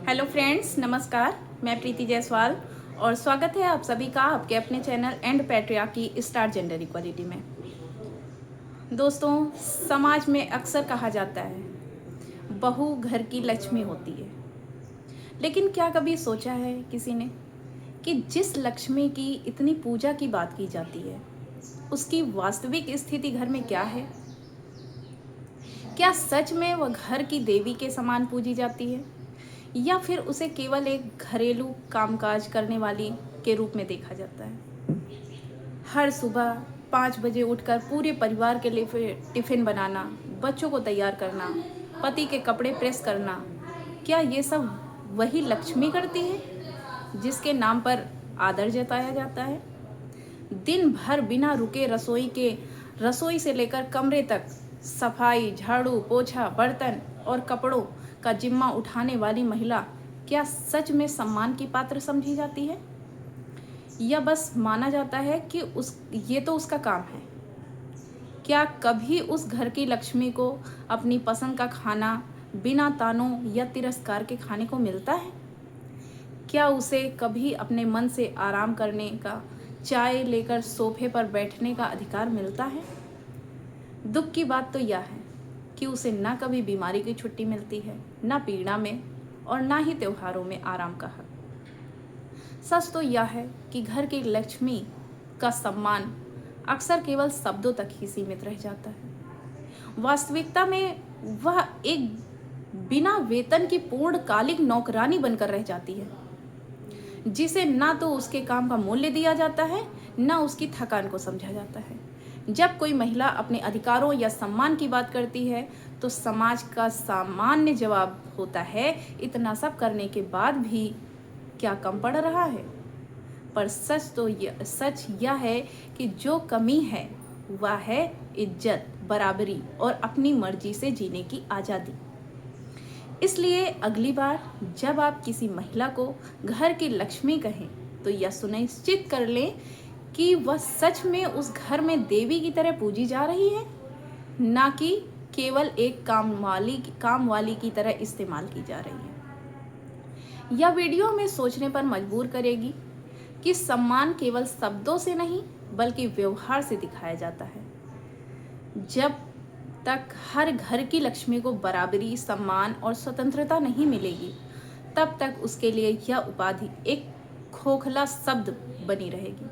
Hello friends, नमस्कार। मैं प्रीति जायसवाल और स्वागत है आप सभी का आपके अपने channel and patriarchy star gender equality में। दोस्तों, समाज में अक्सर कहा जाता है बहू घर की लक्ष्मी होती है, लेकिन क्या कभी सोचा है किसी ने कि जिस लक्ष्मी की इतनी पूजा की बात की जाती है उसकी वास्तविक स्थिति घर में क्या है? क्या सच में वह घर की देवी के समान पूजी जाती है या फिर उसे केवल एक घरेलू कामकाज करने वाली के रूप में देखा जाता है? हर सुबह 5 बजे उठकर पूरे परिवार के लिए फिर टिफ़िन बनाना, बच्चों को तैयार करना, पति के कपड़े प्रेस करना, क्या ये सब वही लक्ष्मी करती है जिसके नाम पर आदर जताया जाता है? दिन भर बिना रुके रसोई से लेकर कमरे तक सफाई, झाड़ू, पोछा, बर्तन और कपड़ों का जिम्मा उठाने वाली महिला क्या सच में सम्मान की पात्र समझी जाती है या बस माना जाता है कि ये तो उसका काम है? क्या कभी उस घर की लक्ष्मी को अपनी पसंद का खाना बिना तानों या तिरस्कार के खाने को मिलता है? क्या उसे कभी अपने मन से आराम करने का, चाय लेकर सोफे पर बैठने का अधिकार मिलता है? दुख की बात तो यह है कि उसे ना कभी बीमारी की छुट्टी मिलती है, ना पीड़ा में और ना ही त्योहारों में आराम का हक। सच तो यह है कि घर की लक्ष्मी का सम्मान अक्सर केवल शब्दों तक ही सीमित रह जाता है। वास्तविकता में वह एक बिना वेतन की पूर्णकालिक नौकरानी बनकर रह जाती है, जिसे ना तो उसके काम का मूल्य दिया जाता है, ना उसकी थकान को समझा जाता है। जब कोई महिला अपने अधिकारों या सम्मान की बात करती है तो समाज का सामान्य जवाब होता है, इतना सब करने के बाद भी क्या कम पड़ रहा है? पर सच यह है कि जो कमी है वह है इज्जत, बराबरी और अपनी मर्जी से जीने की आज़ादी। इसलिए अगली बार जब आप किसी महिला को घर की लक्ष्मी कहें तो यह सुनिश्चित कर लें कि वह सच में उस घर में देवी की तरह पूजी जा रही है, ना कि केवल एक काम वाली की तरह इस्तेमाल की जा रही है। यह वीडियो हमें सोचने पर मजबूर करेगी कि सम्मान केवल शब्दों से नहीं बल्कि व्यवहार से दिखाया जाता है। जब तक हर घर की लक्ष्मी को बराबरी, सम्मान और स्वतंत्रता नहीं मिलेगी, तब तक उसके लिए यह उपाधि एक खोखला शब्द बनी रहेगी।